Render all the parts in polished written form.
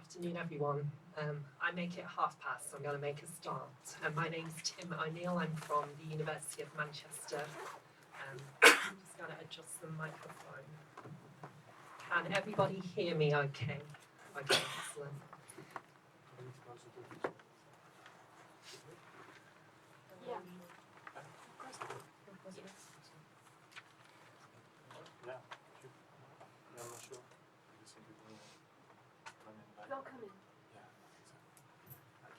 afternoon, everyone. I make it past, so I'm going to make a start. My name's Tim O'Neill. I'm from the University of Manchester. I'm just going to adjust the microphone. Can everybody hear me okay? Okay, excellent. Yeah. I'm not sure. They'll come in.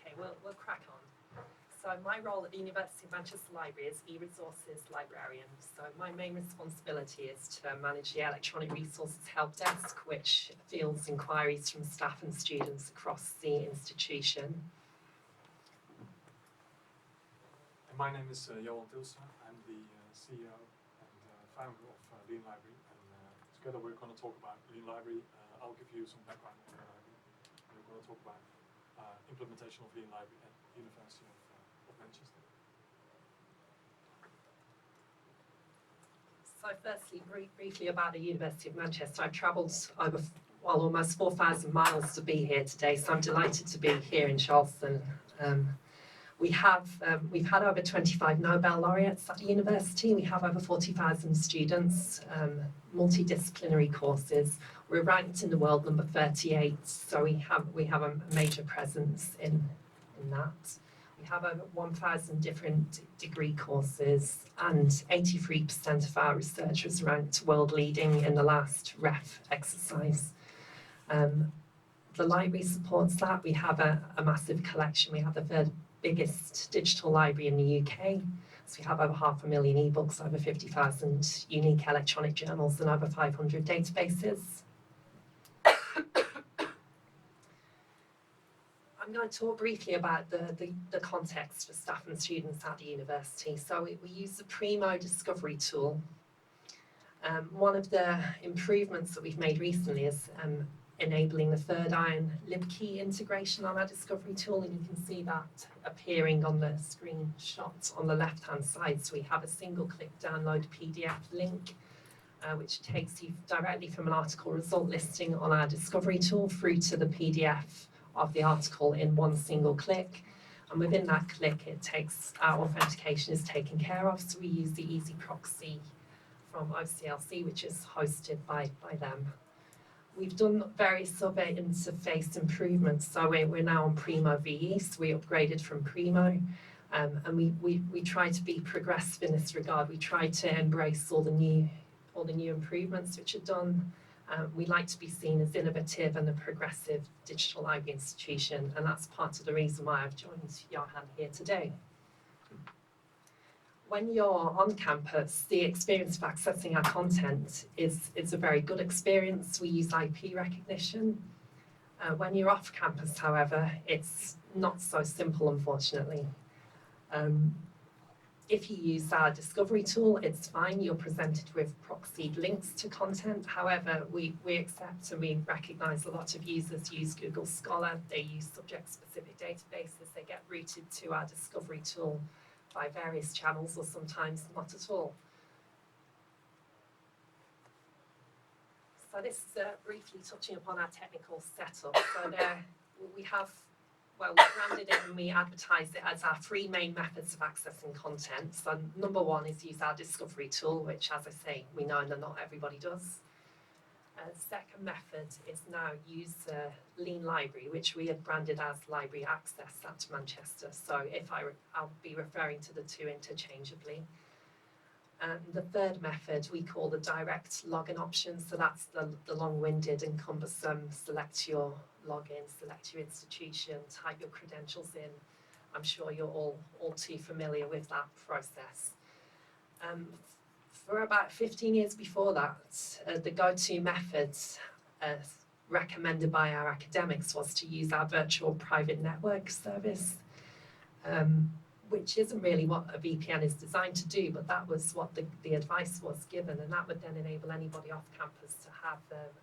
Okay, we'll crack on. So my role at the University of Manchester Library is e-resources librarian. So my main responsibility is to manage the electronic resources help desk, which fields inquiries from staff and students across the institution. And my name is Johan Tilstra. I'm the CEO and founder of Lean Library. And together we're going to talk about Lean Library. I'll give you some background on Lean Library. We're going to talk about implementation of Lean Library at the University of Manchester. So firstly, briefly about the University of Manchester. I've travelled over almost 4,000 miles to be here today, so I'm delighted to be here in Charleston. We've had over 25 Nobel laureates at the university. We have over 40,000 students, multidisciplinary courses. We're ranked in the world number 38, so we have a major presence in that. We have over 1,000 different degree courses, and 83% of our researchers ranked world leading in the last REF exercise. The library supports that. We have a massive collection. We have the third biggest digital library in the UK. So we have over 500,000 ebooks, over 50,000 unique electronic journals, and over 500 databases. I'm going to talk briefly about the context for staff and students at the university. So we use the Primo discovery tool. One of the improvements that we've made recently is enabling the third iron libkey integration on our discovery tool, and you can see that appearing on the screenshot on the left hand side. So we have a single click download PDF link which takes you directly from an article result listing on our discovery tool through to the PDF of the article in one single click, and within that click our authentication is taken care of. So we use the Easy Proxy from OCLC, which is hosted by them. We've done various survey interface improvements, so we're now on Primo VE, so we upgraded from Primo, and we try to be progressive in this regard. We try to embrace all the new improvements which are done. We like to be seen as innovative and a progressive digital library institution, and that's part of the reason why I've joined Johan here today. When you're on campus, the experience of accessing our content is a very good experience. We use IP recognition. When you're off campus, however, it's not so simple, unfortunately. If you use our discovery tool, it's fine. You're presented with proxied links to content. However, we accept and we recognise a lot of users use Google Scholar. They use subject-specific databases. They get routed to our discovery tool by various channels, or sometimes not at all. So this is briefly touching upon our technical setup. So we branded it and we advertise it as our three main methods of accessing content. So number one is use our discovery tool, which, as I say, we know that not everybody does. Second method is now use Lean Library, which we had branded as Library Access at Manchester. So I'll be referring to the two interchangeably. And the third method we call the direct login option. So that's the long-winded and cumbersome select your login, select your institution, type your credentials in. I'm sure you're all too familiar with that process. For about 15 years before that, the go-to method recommended by our academics was to use our virtual private network service, which isn't really what a VPN is designed to do, but that was what the advice was given, and that would then enable anybody off campus to have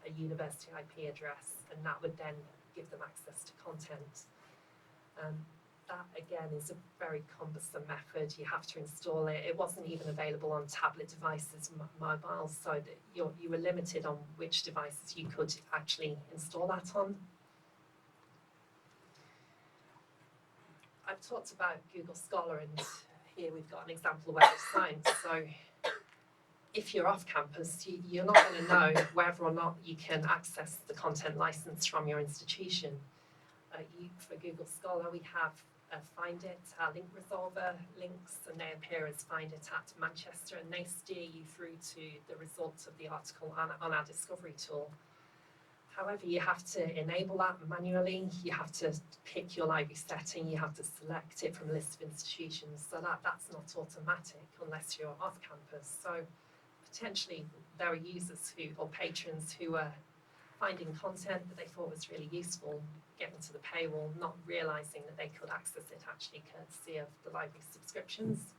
a university IP address, and that would then give them access to content. That again is a very cumbersome method. You have to install it. It wasn't even available on tablet devices, mobiles, so that you were limited on which devices you could actually install that on. I've talked about Google Scholar, and here we've got an example of Web of Science. So if you're off campus, you're not going to know whether or not you can access the content license from your institution. For Google Scholar, we have Find It, our link resolver links, and they appear as Find It at Manchester, and they steer you through to the results of the article on our discovery tool. However, you have to enable that manually. You have to pick your library setting. You have to select it from a list of institutions. So that's not automatic unless you're off campus. So potentially there are users or patrons who are finding content that they thought was really useful, getting to the paywall, not realising that they could access it actually courtesy of the library subscriptions.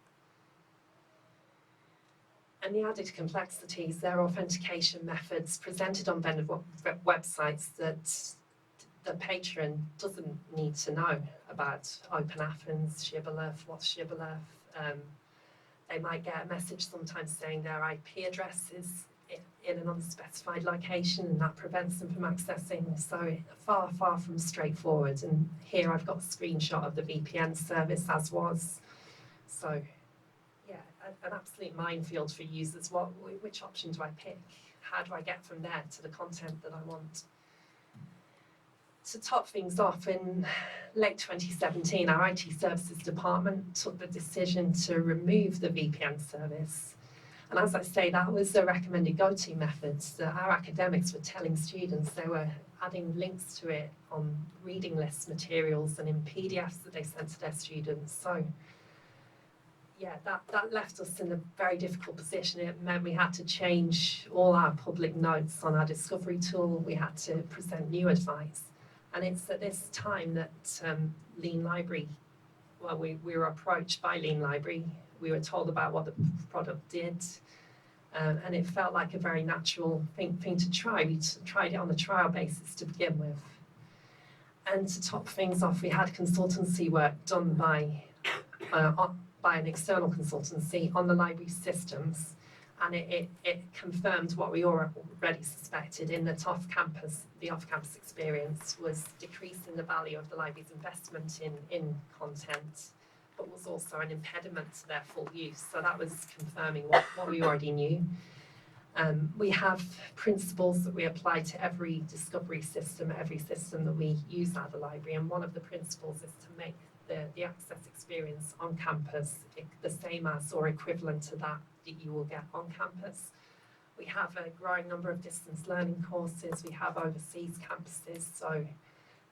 And the added complexities, there are authentication methods presented on vendor websites that the patron doesn't need to know about Open Athens, Shibboleth, what's Shibboleth. They might get a message sometimes saying their IP address is in an unspecified location, and that prevents them from accessing. So far, far from straightforward. And here I've got a screenshot of the VPN service as was. So yeah, an absolute minefield for users. Which option do I pick? How do I get from there to the content that I want? To top things off, in late 2017, our IT services department took the decision to remove the VPN service. And as I say, that was the recommended go-to methods that our academics were telling students. They were adding links to it on reading list materials and in PDFs that they sent to their students. So yeah, that left us in a very difficult position. It meant we had to change all our public notes on our discovery tool. We had to present new advice. And it's at this time that Lean Library, well, we were approached by Lean Library. We were told about what the product did, and it felt like a very natural thing to try. We tried it on a trial basis to begin with. And to top things off, we had consultancy work done by an external consultancy on the library systems, and it confirmed what we already suspected in that the off-campus experience was decreasing the value of the library's investment in content, but was also an impediment to their full use. So that was confirming what we already knew. We have principles that we apply to every discovery system, every system that we use at the library, and one of the principles is to make the access experience on campus the same as or equivalent to that you will get on campus. We have a growing number of distance learning courses. We have overseas campuses. So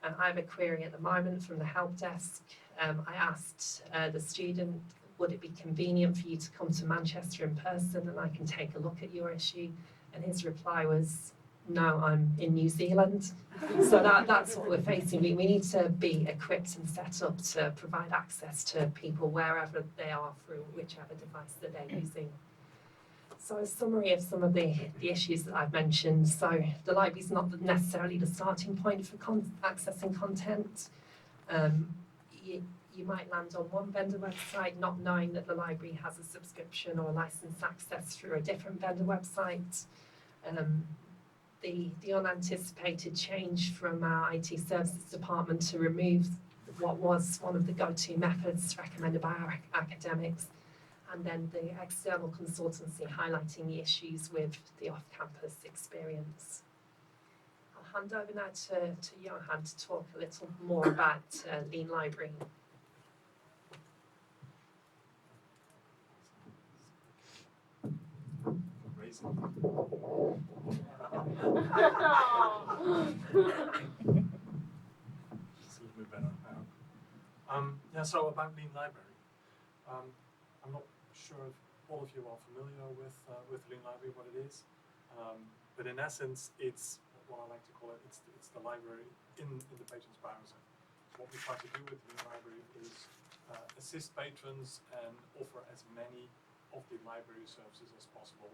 I have a query at the moment from the help desk. I asked the student, would it be convenient for you to come to Manchester in person and I can take a look at your issue? And his reply was, no, I'm in New Zealand. So that's what we're facing. We need to be equipped and set up to provide access to people wherever they are through whichever device that they're using. So a summary of some of the issues that I've mentioned. So the library's not necessarily the starting point for accessing content. You might land on one vendor website not knowing that the library has a subscription or license access through a different vendor website. The unanticipated change from our IT services department to remove what was one of the go-to methods recommended by our academics, and then the external consultancy highlighting the issues with the off-campus experience. I'll hand over now to Johan to talk a little more about Lean Library. Amazing. It's a little bit better now. Yeah, so about Lean Library. I'm not sure if all of you are familiar with Lean Library, what it is. But in essence, it's what I like to call it, it's the library in the patron's browser. What we try to do with Lean Library is assist patrons and offer as many of the library services as possible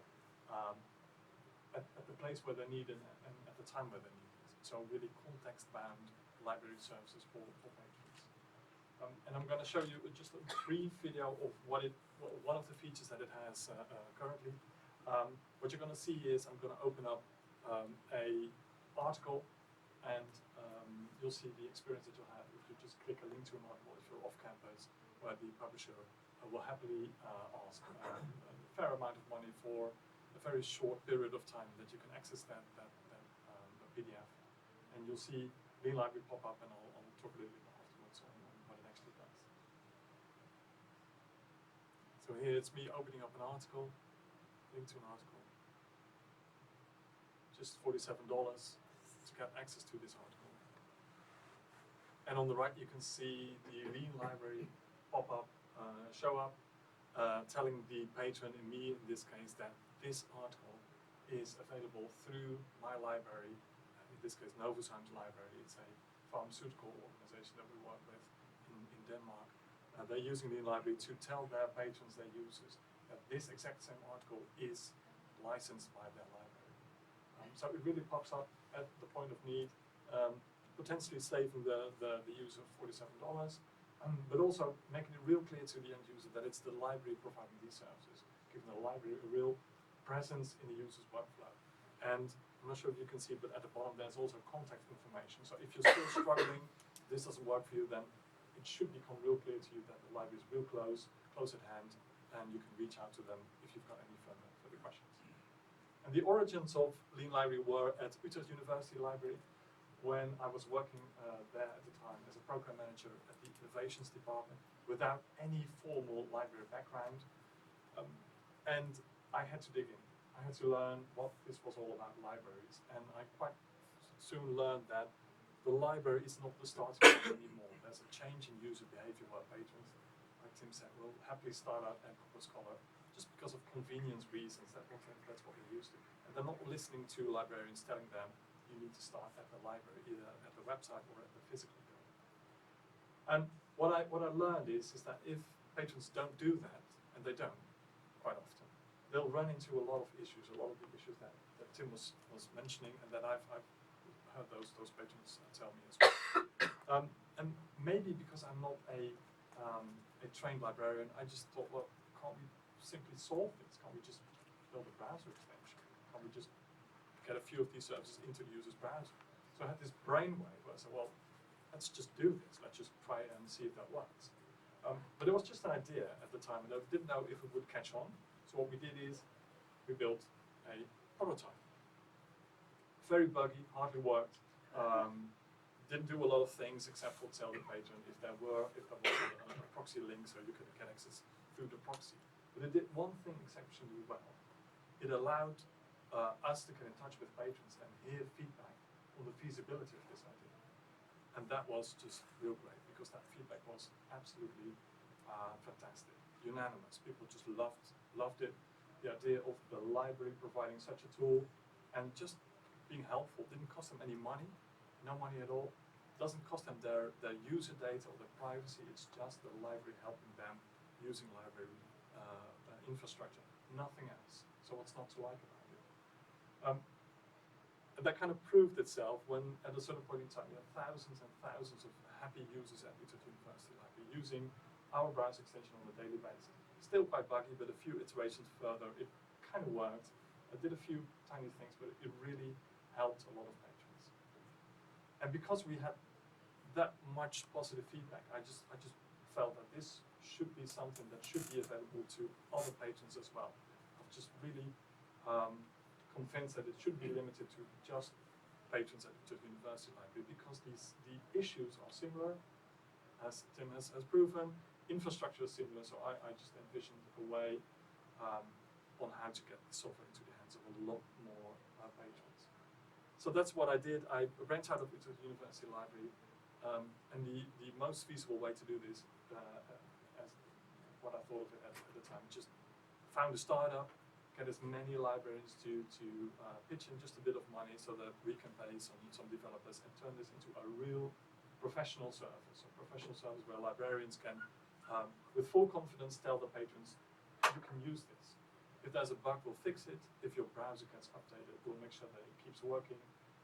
at the place where they're needed and at the time where they're needed. So really context-bound library services for patrons. And I'm going to show you just a brief video of one of the features that it has currently. What you're going to see is I'm going to open up a article, and you'll see the experience that you'll have if you just click a link to an article if you're off campus, where the publisher will happily ask a fair amount of money for a very short period of time that you can access that PDF. And you'll see Lean Library pop up, and I'll talk a little bit afterwards on what it actually does. So here it's me opening up an article, link to an article. Just $47 to get access to this article. And on the right you can see the Lean Library pop up, show up, telling the patron, and me in this case, that this article is available through my library, in this case Novozymes Library. It's a pharmaceutical organization that we work with in Denmark. They're using the library to tell their patrons, their users, that this exact same article is licensed by their library. So it really pops up at the point of need, potentially saving the user $47, but also making it real clear to the end user that it's the library providing these services, giving the library a real presence in the user's workflow. And I'm not sure if you can see, but at the bottom there's also contact information. So if you're still struggling, this doesn't work for you, then it should become real clear to you that the library is real close at hand, and you can reach out to them if you've got any further questions. And the origins of Lean Library were at Utrecht University Library, when I was working there at the time as a program manager at the innovations department without any formal library background. And I had to dig in. I had to learn what this was all about, libraries. And I quite soon learned that the library is not the starting point anymore. There's a change in user behavior where patrons, like Tim said, will happily start out at Copper Scholar just because of convenience reasons. That's what they're used to. And they're not listening to librarians telling them you need to start at the library, either at the website or at the physical building. And what I learned is that if patrons don't do that, and they don't quite often, they'll run into a lot of issues, a lot of the issues that Tim was mentioning, and that I've heard those patrons tell me as well. And maybe because I'm not a trained librarian, I just thought, well, can't we simply solve this? Can't we just build a browser extension? Can't we just get a few of these services into the user's browser? So I had this brainwave where I said, well, let's just do this. Let's just try and see if that works. But it was just an idea at the time, and I didn't know if it would catch on. So what we did is we built a prototype. Very buggy, hardly worked. Didn't do a lot of things except for tell the patron if there was a proxy link, so you could get access through the proxy. But it did one thing exceptionally well. It allowed us to get in touch with patrons and hear feedback on the feasibility of this idea. And that was just real great, because that feedback was absolutely fantastic, unanimous. People just loved it. The idea of the library providing such a tool and just being helpful didn't cost them any money, no money at all. Doesn't cost them their user data or their privacy. It's just the library helping them using library infrastructure, nothing else. So what's not to like about it? And that kind of proved itself when, at a certain point in time, we had thousands and thousands of happy users at Utrecht University Library using our browser extension on a daily basis. Still quite buggy, but a few iterations further, it kind of worked. I did a few tiny things, but it really helped a lot of patrons. And because we had that much positive feedback, I just felt that this should be something that should be available to other patrons as well. I'm just really convinced that it should be limited to just patrons at the University Library, because the issues are similar, as Tim has proven. Infrastructure is similar, so I just envisioned a way on how to get the software into the hands of a lot more patrons. So that's what I did. I ran out of Utrecht University Library, and the most feasible way to do this, as what I thought of it at the time, just found a startup, get as many librarians to pitch in just a bit of money so that we can pay some developers and turn this into a real professional service. A professional service where librarians can, with full confidence, tell the patrons, you can use this. If there's a bug, we'll fix it. If your browser gets updated, we'll make sure that it keeps working.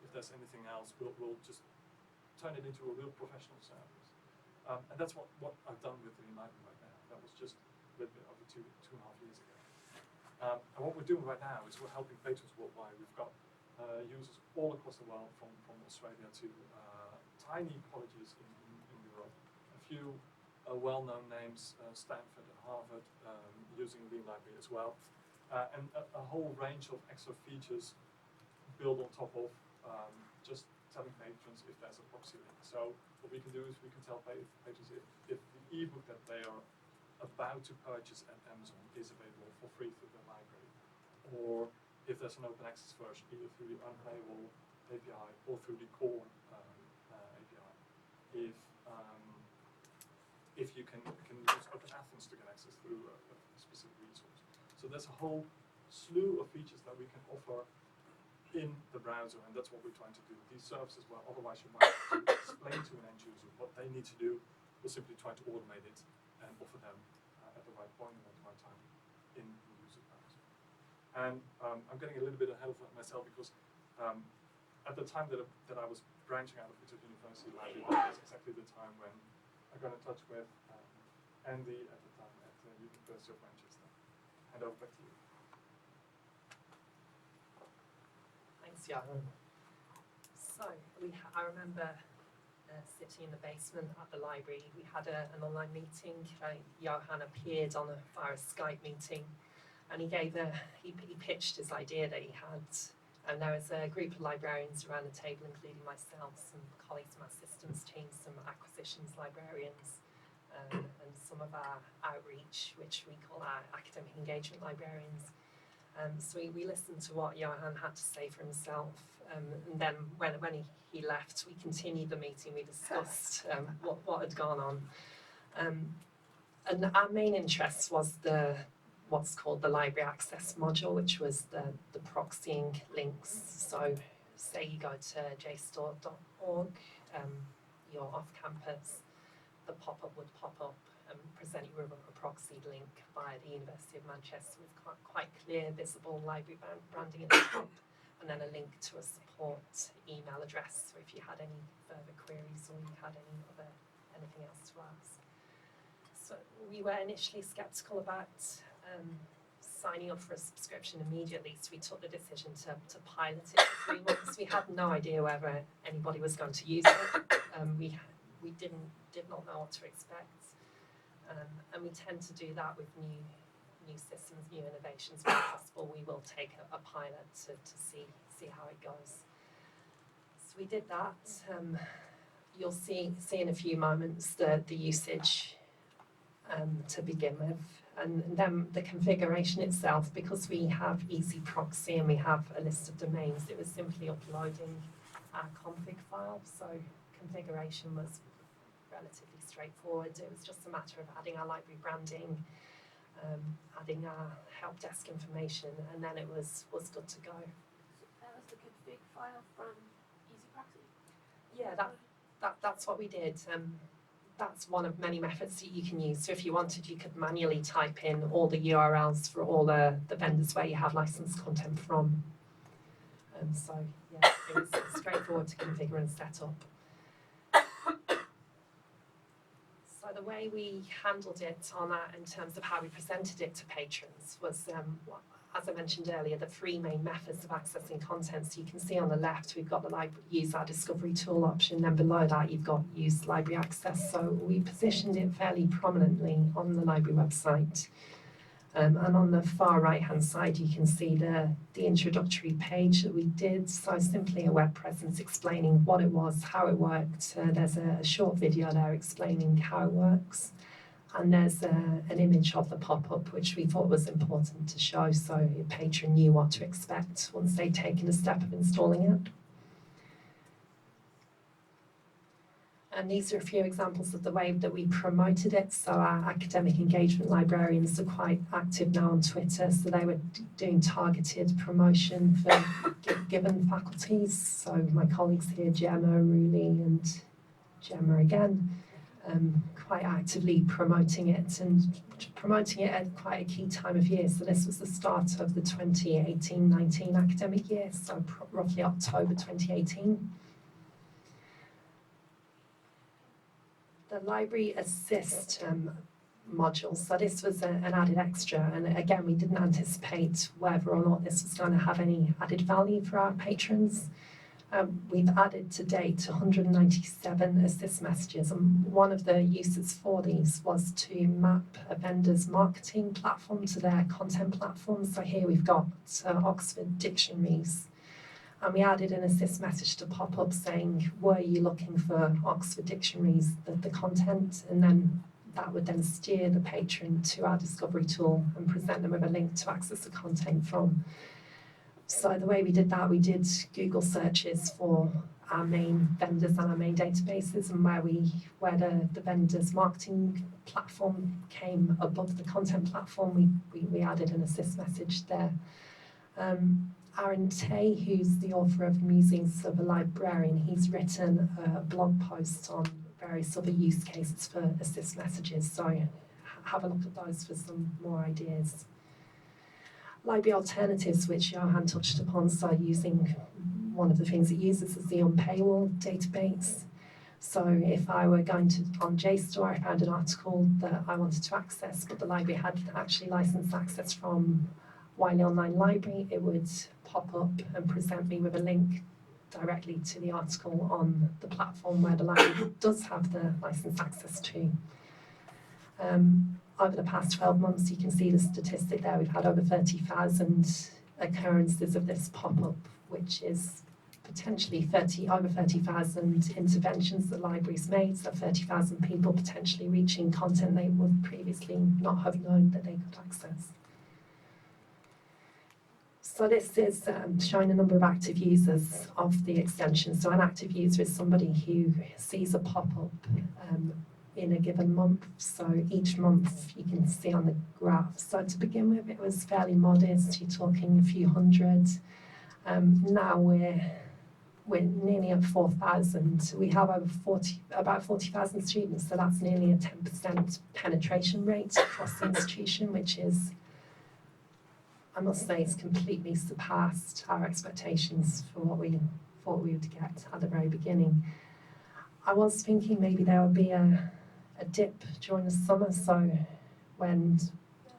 If there's anything else, we'll just turn it into a real professional service. And that's what I've done with the Library right now. That was just a little bit over two and a half years ago. And what we're doing right now is we're helping patrons worldwide. We've got users all across the world, from Australia to tiny colleges in Europe. A few well-known names, Stanford and Harvard, using Lean Library as well. And a whole range of extra features built on top of just telling patrons if there's a proxy link. So what we can do is we can tell patrons if the ebook that they are about to purchase at Amazon is available for free through the library, or if there's an open access version, either through the Unplayable API or through the core API. If you can use Open Athens to get access through a specific resource. So there's a whole slew of features that we can offer in the browser, and that's what we're trying to do. These services, well, otherwise you might have to explain to an end user what they need to do. We're simply trying to automate it and offer them at the right point and at the right time in the user browser. And I'm getting a little bit ahead of myself because at the time that I was branching out of Utrecht University Library, that was exactly the time when I got in touch with Andy at the time at the University of Manchester. Hand over back to you. Thanks, Johan. So I remember sitting in the basement at the library. We had an online meeting. Johan appeared on via a Skype meeting, and he pitched his idea that he had. And there was a group of librarians around the table, including myself, some colleagues from our systems team, some acquisitions librarians, and some of our outreach, which we call our academic engagement librarians. So we listened to what Johan had to say for himself, and then when he left, we continued the meeting. We discussed what had gone on, and our main interest was what's called the library access module, which was the proxying links. So say you go to jstore.org, you're off campus, the pop-up would pop up and present you with a proxied link via the University of Manchester with quite clear, visible library branding at the top, and then a link to a support email address. So if you had any further queries or you had anything else to ask. So we were initially sceptical about signing up for a subscription immediately, so we took the decision to pilot it for 3 months. We had no idea whether anybody was going to use it. We did not know what to expect, and we tend to do that with new systems, new innovations. When possible, we will take a pilot to see how it goes. So we did that. You'll see in a few moments the usage to begin with. And then the configuration itself, because we have easy proxy and we have a list of domains, it was simply uploading our config file. So configuration was relatively straightforward. It was just a matter of adding our library branding, adding our help desk information, and then it was good to go. So that was the config file from Easy Proxy? Yeah, that's what we did. That's one of many methods that you can use. So if you wanted, you could manually type in all the URLs for all the vendors where you have licensed content from. So yeah, it was straightforward to configure and set up. So the way we handled it in terms of how we presented it to patrons was, as I mentioned earlier, the 3 main methods of accessing content. So you can see on the left, we've got the use our discovery tool option. Then below that, you've got use library access. So we positioned it fairly prominently on the library website. And on the far right-hand side, you can see the introductory page that we did. So simply a web presence explaining what it was, how it worked. There's a short video there explaining how it works. And there's an image of the pop-up, which we thought was important to show so a patron knew what to expect once they'd taken the step of installing it. And these are a few examples of the way that we promoted it. So our academic engagement librarians are quite active now on Twitter. So they were doing targeted promotion for given faculties. So my colleagues here, Gemma, Ruli, and Gemma again, quite actively promoting it and promoting it at quite a key time of year. So this was the start of the 2018-19 academic year, so roughly October 2018. The library assist modules. So this was an added extra, and again, we didn't anticipate whether or not this was going to have any added value for our patrons. We've added to date 197 assist messages, and one of the uses for these was to map a vendor's marketing platform to their content platform. So here we've got Oxford dictionaries, and we added an assist message to pop up saying, were you looking for Oxford dictionaries, the content, and then that would then steer the patron to our discovery tool and present them with a link to access the content from. So the way we did that, we did Google searches for our main vendors and our main databases, and where the vendor's marketing platform came above the content platform, we added an assist message there. Aaron Tay, who's the author of Musings of a Librarian, he's written a blog post on various other use cases for assist messages, so have a look at those for some more ideas. Library alternatives, which Johan touched upon, so using one of the things it uses is the on-paywall database. So if I were going to, on JSTOR, I found an article that I wanted to access, but the library had actually licensed access from Wiley Online Library, it would pop up and present me with a link directly to the article on the platform where the library does have the licensed access to. Over the past 12 months, you can see the statistic there. We've had over 30,000 occurrences of this pop-up, which is potentially over 30,000 interventions that libraries made, so 30,000 people potentially reaching content they would previously not have known that they could access. So this is showing the number of active users of the extension. So an active user is somebody who sees a pop-up in a given month. So each month you can see on the graph. So to begin with, it was fairly modest. You're talking a few hundred. Now we're nearly at 4,000. We have about 40,000 students, so that's nearly a 10% penetration rate across the institution, which is, I must say, it's completely surpassed our expectations for what we thought we would get at the very beginning. I was thinking maybe there would be a dip during the summer, so when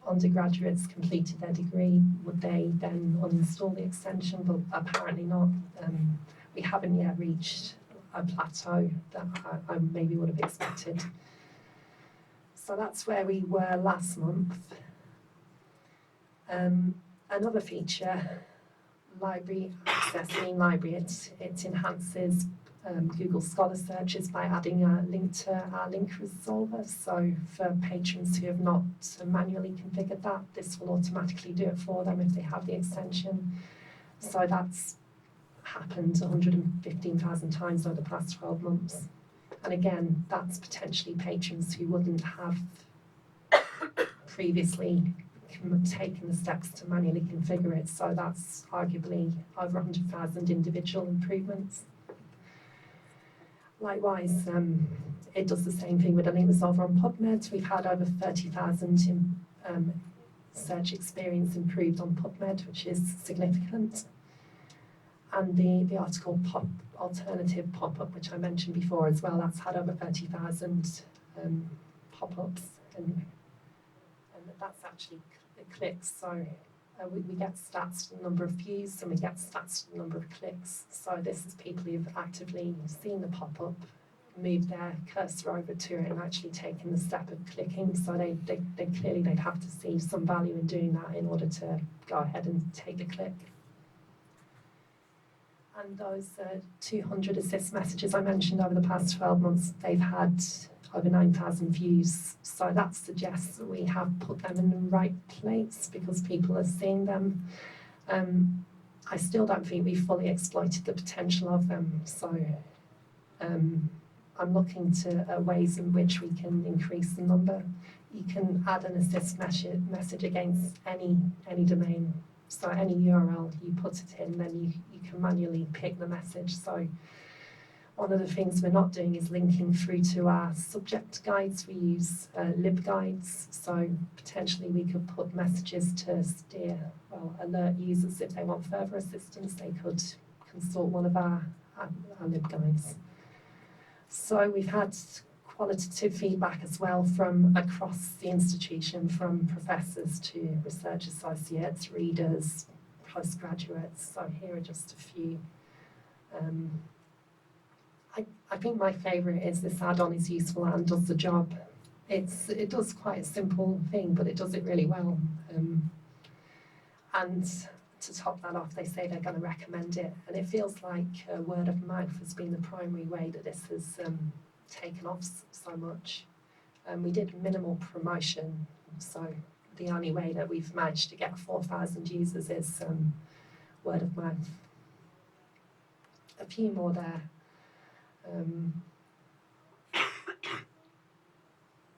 undergraduates completed their degree, would they then uninstall the extension? But apparently not. We haven't yet reached a plateau that I maybe would have expected. So that's where we were last month. Another feature, library access, Lean Library, it enhances Google Scholar searches by adding a link to our link resolver. So for patrons who have not manually configured that, this will automatically do it for them if they have the extension. So that's happened 115,000 times over the past 12 months. And again, that's potentially patrons who wouldn't have previously taken the steps to manually configure it. So that's arguably over 100,000 individual improvements. Likewise, it does the same thing with a link resolver on PubMed. We've had over 30,000 search experience improved on PubMed, which is significant. And the article alternative pop-up, which I mentioned before as well, that's had over 30,000 pop-ups, and that's actually clicks. So we get stats to the number of views, and we get stats to the number of clicks. So this is people who've actively seen the pop-up, moved their cursor over to it, and actually taken the step of clicking. So they clearly they'd have to see some value in doing that in order to go ahead and take the click. And those 200 assist messages I mentioned over the past 12 months, they've had over 9,000 views. So that suggests that we have put them in the right place because people are seeing them. I still don't think we've fully exploited the potential of them. So I'm looking to ways in which we can increase the number. You can add an assist message against any domain. So any URL, you put it in, then you can manually pick the message. So one of the things we're not doing is linking through to our subject guides. We use libguides, so potentially we could put messages to alert users if they want further assistance. They could consult one of our libguides. So we've had qualitative feedback as well from across the institution, from professors to research associates, readers, postgraduates. So here are just a few. I think my favourite is this add-on is useful and does the job. It does quite a simple thing, but it does it really well. And to top that off, they say they're going to recommend it, and it feels like word of mouth has been the primary way that this has taken off so much. We did minimal promotion, so the only way that we've managed to get 4,000 users is word of mouth. A few more there.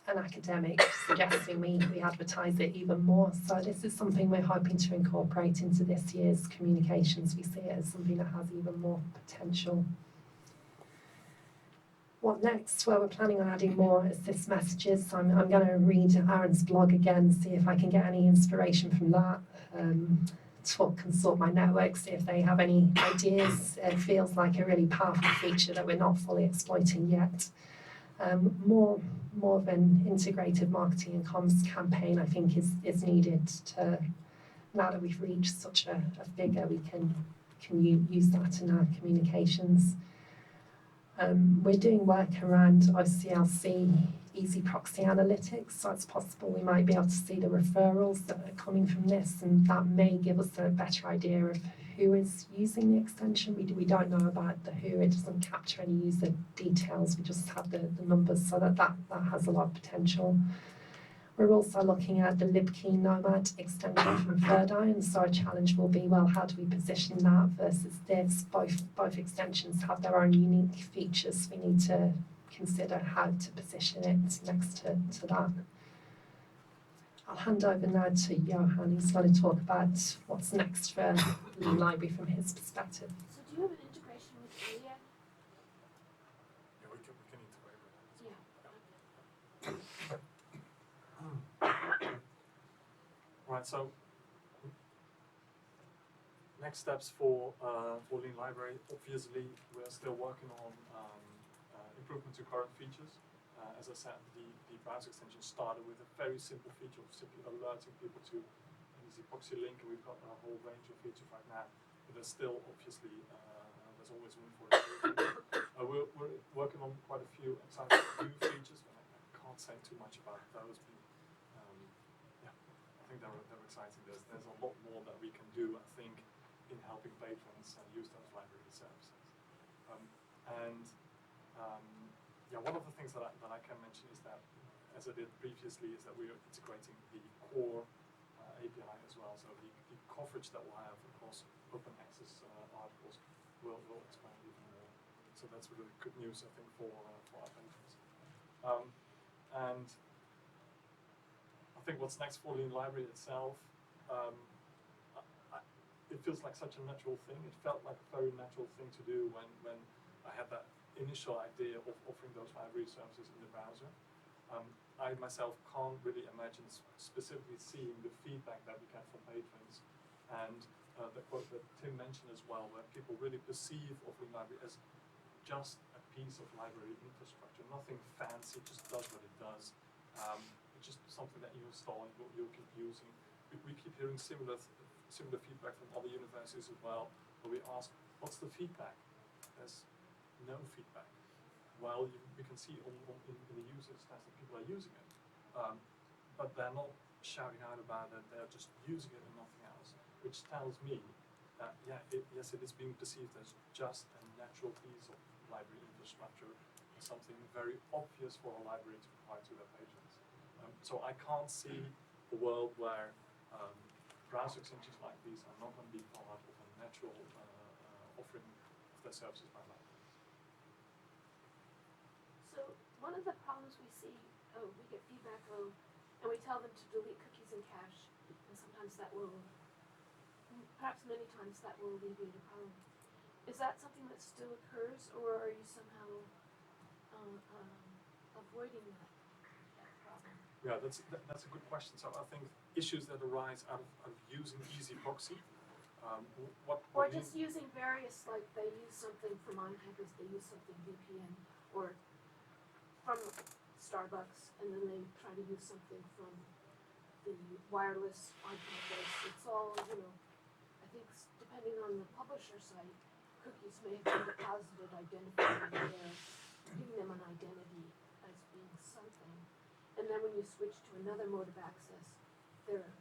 An academic suggesting we advertise it even more. So this is something we're hoping to incorporate into this year's communications. We see it as something that has even more potential. What next? Well, we're planning on adding more assist messages. So I'm going to read Aaron's blog again, see if I can get any inspiration from that. Consult my network, see if they have any ideas. It feels like a really powerful feature that we're not fully exploiting yet. More of an integrated marketing and comms campaign, I think, is needed to, now that we've reached such a figure, we can use that in our communications. We're doing work around OCLC easy proxy analytics, so it's possible we might be able to see the referrals that are coming from this, and that may give us a better idea of who is using the extension. We don't know about the who, it doesn't capture any user details, we just have the numbers, so that has a lot of potential. We're also looking at the libkey nomad extension from Third Eye, and so our challenge will be, well, how do we position that versus this? Both extensions have their own unique features. We need to consider how to position it next to that. I'll hand over now to Johan. He's going to talk about what's next for the library from his perspective. So do you have an integration with Julia? Yeah, we can integrate with that. Yeah. Right, so next steps for Lean Library. Obviously, we're still working on improvement to current features. As I said, the browser extension started with a very simple feature of simply alerting people to an easy proxy link, and we've got a whole range of features right now. But there's still, obviously, there's always room for improvement. We're working on quite a few exciting new features, but I can't say too much about those. Yeah, I think they're exciting. There's a lot more that we can do, I think, in helping patrons use those library services. Yeah, one of the things that I can mention is that, as I did previously, is that we are integrating the core API as well. So the coverage that we'll have across open access articles will expand even more. So that's really good news, I think, for our patrons. And I think what's next for Lean Library itself, it feels like such a natural thing. It felt like a very natural thing to do when I had that initial idea of offering those library services in the browser. I myself can't really imagine specifically seeing the feedback that we get from patrons, and the quote that Tim mentioned as well, where people really perceive Lean Library as just a piece of library infrastructure, nothing fancy, just does what it does. It's just something that you install and you'll keep using. We keep hearing similar feedback from other universities as well, where we ask, what's the feedback? There's no feedback. Well, we can see in the user stats that people are using it, but they're not shouting out about it, they're just using it and nothing else, which tells me that, yes, it is being perceived as just a natural piece of library infrastructure, and something very obvious for a library to provide to their patrons. So I can't see a world where browser extensions like these are not going to be part of a natural offering of their services by library. So one of the problems we see, we get feedback on, and we tell them to delete cookies and cache, and sometimes that will, perhaps many times that will alleviate a problem. Is that something that still occurs, or are you somehow avoiding that problem? Yeah, that's a good question. So I think issues that arise out of using easy proxy, or just using various, like they use something for on-campus, they use something VPN, or from Starbucks, and then they try to use something from the wireless on campus. It's all, I think depending on the publisher site, cookies may have been deposited, identifying their, giving them an identity as being something. And then when you switch to another mode of access, they're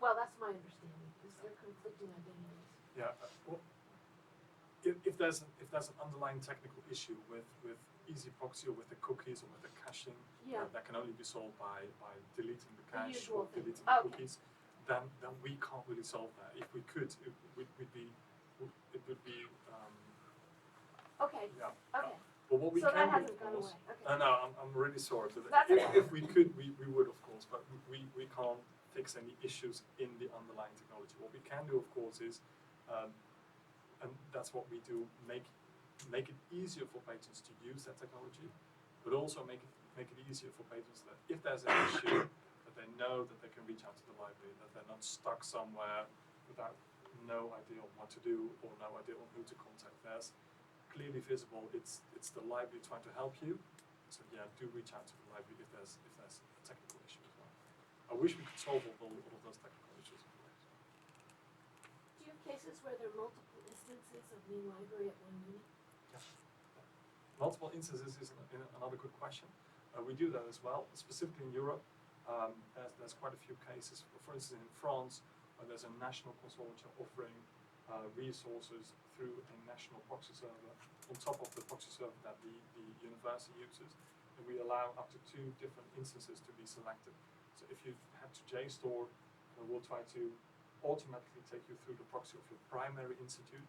well, that's my understanding, is they're conflicting identities. Yeah. Well, if there's an underlying technical issue with easy proxy or with the cookies or with the caching, that can only be solved by deleting the cache or deleting the cookies, then we can't really solve that. If we could, it would be Okay. yeah. Okay. But what we So can that do, hasn't of gone course, away. Okay. no, I'm really sorry. But That's okay. if we could, we would, of course, but we can't fix any issues in the underlying technology. What we can do, of course, is, and that's what we do, make it easier for patrons to use that technology, but also make it easier for patrons that if there's an issue, that they know that they can reach out to the library, that they're not stuck somewhere without no idea on what to do or no idea on who to contact. There's clearly visible, it's the library trying to help you. So yeah, do reach out to the library if there's a technical issue as well. I wish we could solve all of those technical issues. Do you have cases where there are multiple instances of Lean Library at one unit? Multiple instances is another good question. We do that as well, specifically in Europe. There's quite a few cases. For instance, in France, there's a national consortium offering resources through a national proxy server on top of the proxy server that the university uses. And we allow up to 2 different instances to be selected. So if you head to JSTOR, we'll try to automatically take you through the proxy of your primary institute.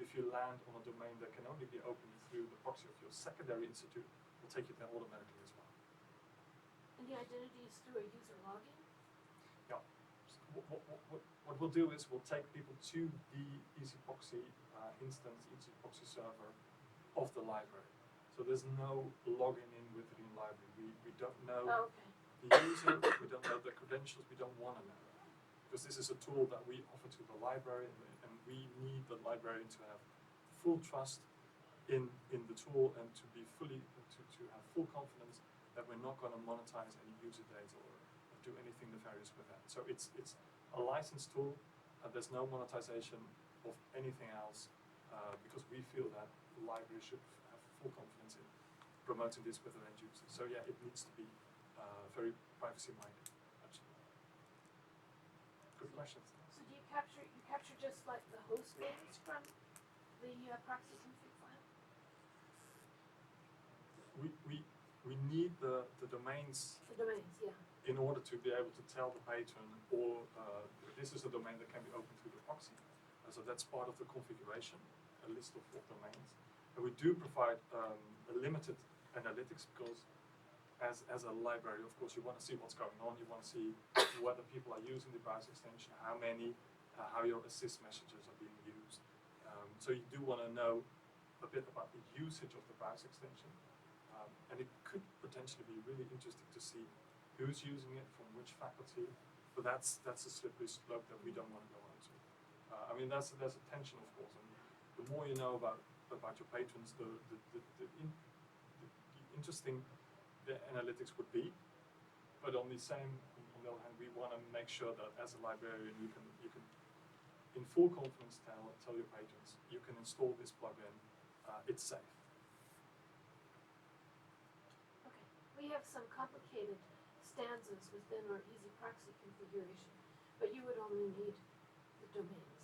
If you land on a domain that can only be opened through the proxy of your secondary institute, we'll take you there automatically as well. And the identity is through a user login? Yeah. So what we'll do is we'll take people to the EasyProxy instance, EasyProxy server of the library. So there's no logging in with the library. We don't know the user, we don't know the credentials, we don't want to know. Because this is a tool that we offer to the library, and we need the librarian to have full trust in the tool and to be to have full confidence that we're not going to monetize any user data or do anything nefarious with that. So it's a licensed tool. There's no monetization of anything else because we feel that the library should have full confidence in promoting this with their end users. So yeah, it needs to be very privacy minded. Absolutely. Good questions. So do you capture just like the host names from the proxy config file? We need the domains. The domains, yeah. In order to be able to tell the patron, or this is a domain that can be opened through the proxy. So that's part of the configuration, a list of domains. And we do provide a limited analytics because as a library, of course, you want to see what's going on. You want to see whether people are using the browser extension, how many, how your assist messages are being used. So you do want to know a bit about the usage of the browser extension. And it could potentially be really interesting to see who's using it, from which faculty, but that's a slippery slope that we don't want to go onto. I mean, there's a tension, of course, and the more you know about your patrons, the interesting the analytics would be. But on the other hand, we want to make sure that as a librarian, you can in full confidence tell your patrons you can install this plugin. It's safe. Okay. We have some complicated stanzas within our EasyProxy configuration, but you would only need the domains.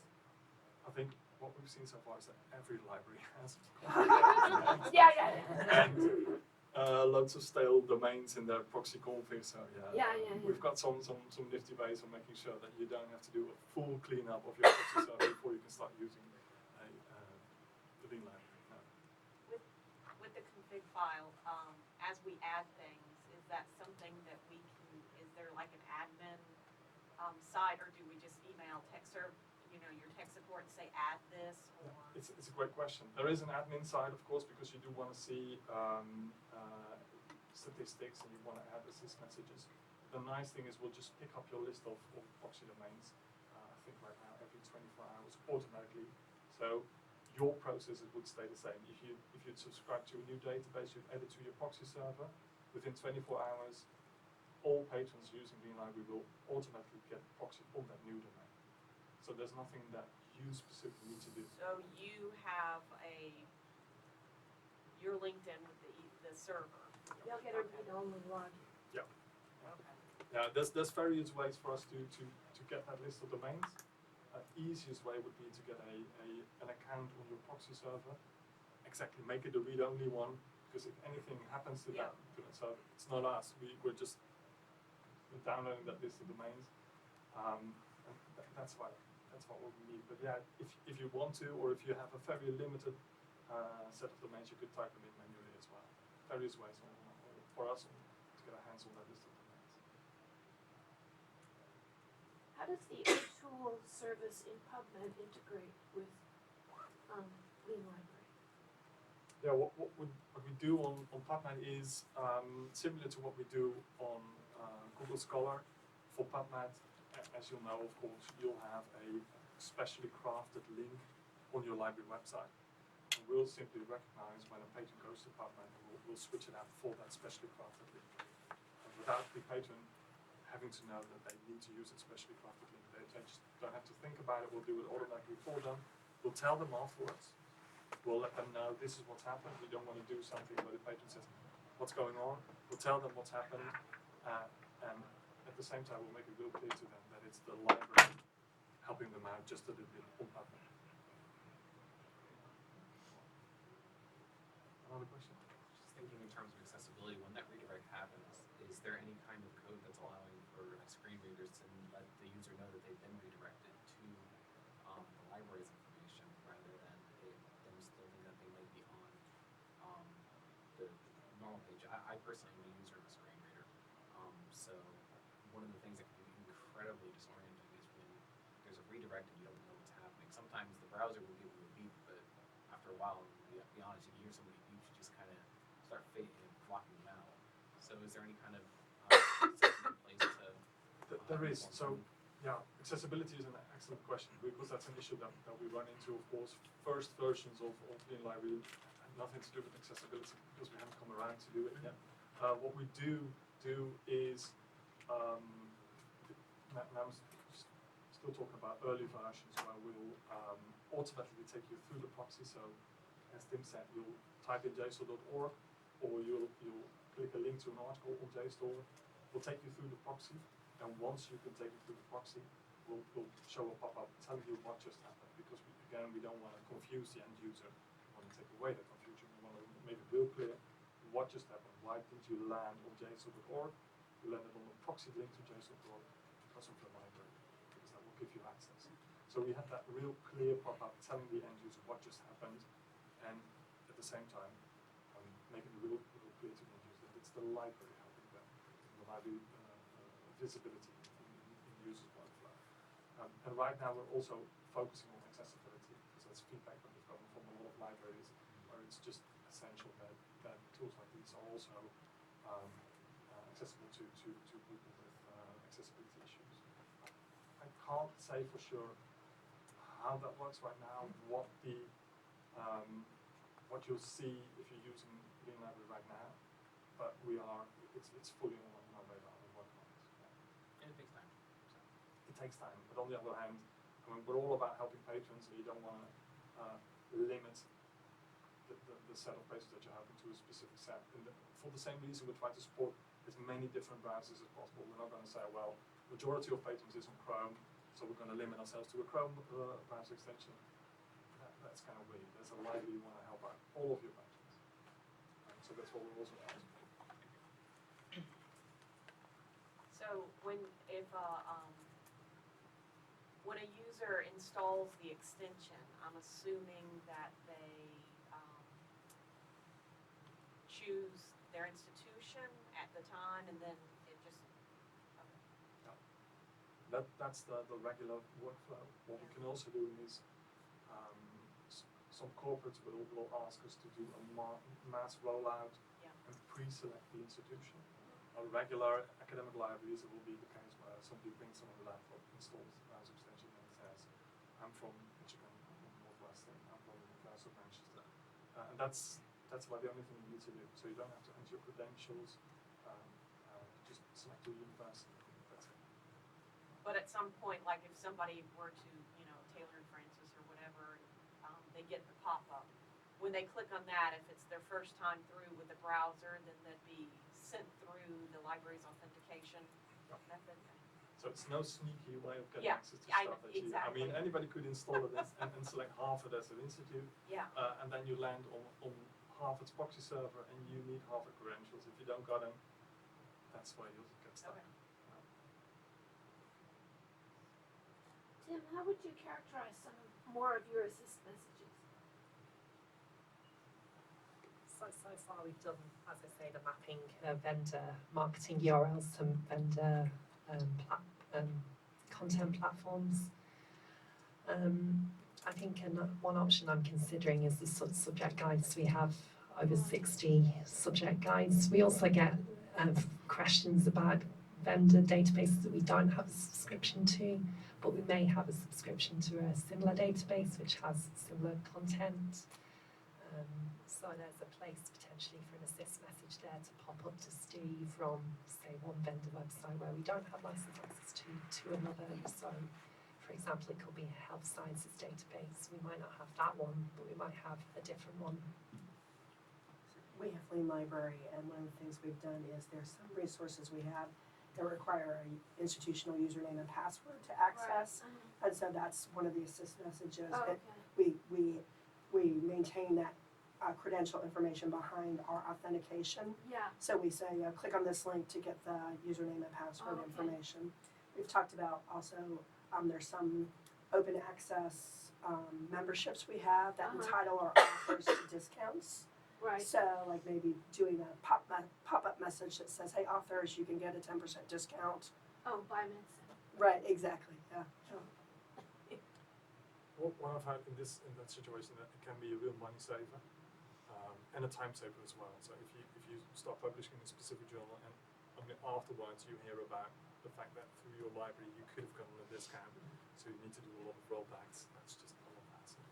I think what we've seen so far is that every library has Yeah. and loads of stale domains in their proxy config. So Yeah. We've got some nifty ways of making sure that you don't have to do a full cleanup of your proxy server before you can start using the Lean library. No. With the config file, as we add things, is that something that we can? Is there like an admin side, or do we just email your tech support and say add this? Or It's a great question. There is an admin side, of course, because you do want to see statistics and you want to add assist messages. The nice thing is we'll just pick up your list of proxy domains. I think right now every 24 hours automatically. So your processes would stay the same. If you'd subscribe to a new database, you'd add it to your proxy server. Within 24 hours, all patrons using Lean Library will automatically get proxy on that new domain. So there's nothing that you specifically need to do. So you're linked in with the server. They'll get a read-only login. Yeah. Okay. Now, there's various ways for us to get that list of domains. Easiest way would be to get an account on your proxy server. Exactly, make it a read-only one, because if anything happens to that server, it's not us. We're just downloading that list of domains, and that's what we need. But yeah, if you want to, or if you have a very limited set of domains, you could type them in manually as well. Various ways for us to get our hands on that list of domains. How does the tool service in PubMed integrate with Lean Library? Yeah, what we do on PubMed is similar to what we do on Google Scholar. For PubMed, as you'll know, of course, you'll have a specially crafted link on your library website. And we'll simply recognize when a patron goes to PubMed, and we'll switch it out for that specially crafted link. And without the patron having to know that they need to use a specially crafted link, they just don't have to think about it. We'll do it automatically for them. We'll tell them afterwards. We'll let them know this is what's happened. We don't want to do something where the patron says, what's going on? We'll tell them what's happened, and at the same time we'll make it real clear to them that it's the library helping them out just a little bit on PubMed. Another question? Just thinking in terms of accessibility, when that redirect happens, is there any kind of code that's allowing for screen readers to let the user know that they've been redirected to the library's information rather than them still think that they might be on the normal page? I personally am a user of a screen reader, so one of the things that can be incredibly disorienting is when there's a redirect and you don't know what's happening. Sometimes the browser will give you a beep, but after a while, to be honest, if you hear somebody beep, you just kind of start fading and blocking them out. So is there any kind of system in place to... There is. So, yeah, accessibility is an excellent question, because that's an issue that we run into, of course. First versions of Lean Library had nothing to do with accessibility, because we haven't come around to do it yet. What we do is, now I'm still talking about early versions where we'll automatically take you through the proxy. So, as Tim said, you'll type in JSON.org, or you'll click a link to an article on JSTOR. We'll take you through the proxy, and once you can take it through the proxy, we'll show a pop-up telling you what just happened, because we don't want to confuse the end user. We want to take away the confusion. We want to make it real clear what just happened. Why did you land on JSON.org? You landed on a proxy link to JSON.org because of the library, because that will give you access. So we have that real clear pop-up telling the end user what just happened, and at the same time making it real clear to the end user that it's the library helping them, the library visibility in users' workflow. And right now we're also focusing on accessibility, because that's feedback that we've gotten from a lot of libraries, where it's just essential that tools like these are also accessible to people with accessibility issues. I can't say for sure how that works right now, what you'll see if you're using Lean Library right now, but it's fully on our radar and working on it. Yeah. And it takes time. So. It takes time, but on the other hand, we're all about helping patrons, and you don't want to limit the set of patrons that you're helping to a specific set. And for the same reason, we're trying to support as many different browsers as possible. We're not going to say, well, majority of patrons is on Chrome, so we're going to limit ourselves to a Chrome browser extension. That's kind of weird. There's a library you want to help out all of your patrons. So that's what we're also asking for. So when a user installs the extension, I'm assuming that they choose their institution at the time, and then it just That's the regular workflow. What we can also do is some corporates will ask us to do a mass rollout and pre-select the institution. On regular academic libraries, it will be the case where somebody brings someone a laptop, installs the browser extension, and says, I'm from Michigan, I'm from Northwestern, I'm from submentions there. And that's about the only thing you need to do. So you don't have to enter your credentials. Just select your university. That's it. But at some point, like if somebody were to, Taylor and Francis or whatever, they get the pop-up. When they click on that, if it's their first time through with the browser, then they'd be sent through the library's authentication method. So it's no sneaky way of getting Yeah, access to I stuff know, that you. I mean, exactly. anybody could install it and select Harvard as an institute, Yeah, and then you land on Harvard's proxy server, and you need Harvard credentials. If you don't got them, that's why you'll get stuck. Okay. Tim, how would you characterize more of your assist messages? So far we've done, as I say, the mapping vendor marketing URLs to vendor content platforms. I think one option I'm considering is the subject guides. We have over 60 subject guides. We also get questions about vendor databases that we don't have a subscription to, but we may have a subscription to a similar database which has similar content. So there's a place potentially for an assist message there to pop up to Steve from, say, one vendor website where we don't have license access to another. So, for example, it could be a health sciences database. We might not have that one, but we might have a different one. We have Lean Library, and one of the things we've done is there's some resources we have that require an institutional username and password to access, Right. and so that's one of the assist messages. Oh, And okay. we maintain that credential information behind our authentication. Yeah. So we say, click on this link to get the username and password Oh, okay. information. We've talked about also, there's some open access memberships we have that entitle our offers to discounts. Right. So like maybe doing a pop-up message that says, hey, authors, you can get a 10% discount. Oh, buy medicine. Right, exactly, yeah. What I've had in that situation, that it can be a real money saver and a time saver as well. So if you start publishing in a specific journal and only afterwards you hear about the fact that through your library you could have gotten a discount, so you need to do a lot of rollbacks. That's just a lot of hassle.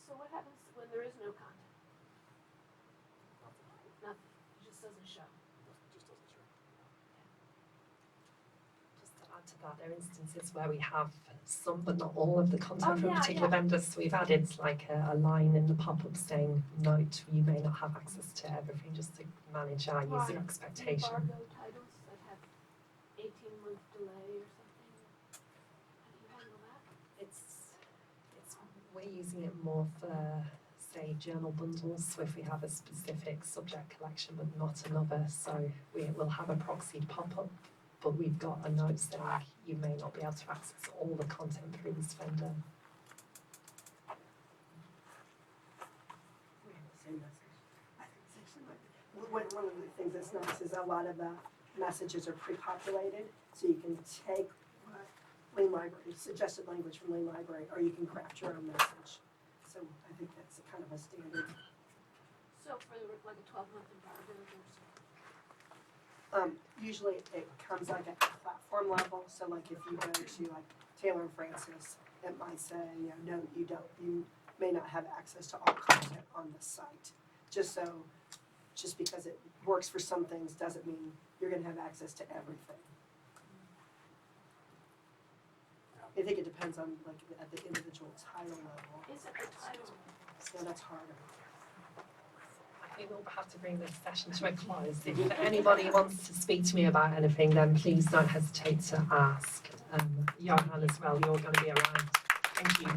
So what happens when there is no content? Nothing. Nothing. It just doesn't show. It just doesn't show. Just to add to that, there are instances where we have some but not all of the content from a yeah, particular vendor. So we've added like a line in the pop-up saying, note, you may not have access to everything, just to manage our user expectation. Embargo titles that have 18-month delay or something. How do you handle that? We're using it more for, say, journal bundles. So if we have a specific subject collection but not another, so we will have a proxied pop-up, but we've got a note saying you may not be able to access all the content through this vendor. We have the same message. I think it's actually like, one of the things that's nice is a lot of the messages are pre-populated, so you can take Lean Library, suggested language from Lean Library, or you can craft your own message. So I think that's a kind of a standard. So for like a 12-month embargo or something. Usually it comes like at the platform level, so like if you go to like Taylor and Francis, it might say, no, you may not have access to all content on the site. Just because it works for some things doesn't mean you're gonna have access to everything. I think it depends on like at the individual title level. Is it the title? So that's harder. I think we'll have to bring this session to a close. If anybody wants to speak to me about anything, then please don't hesitate to ask. Johan as well, you're going to be around. Thank you.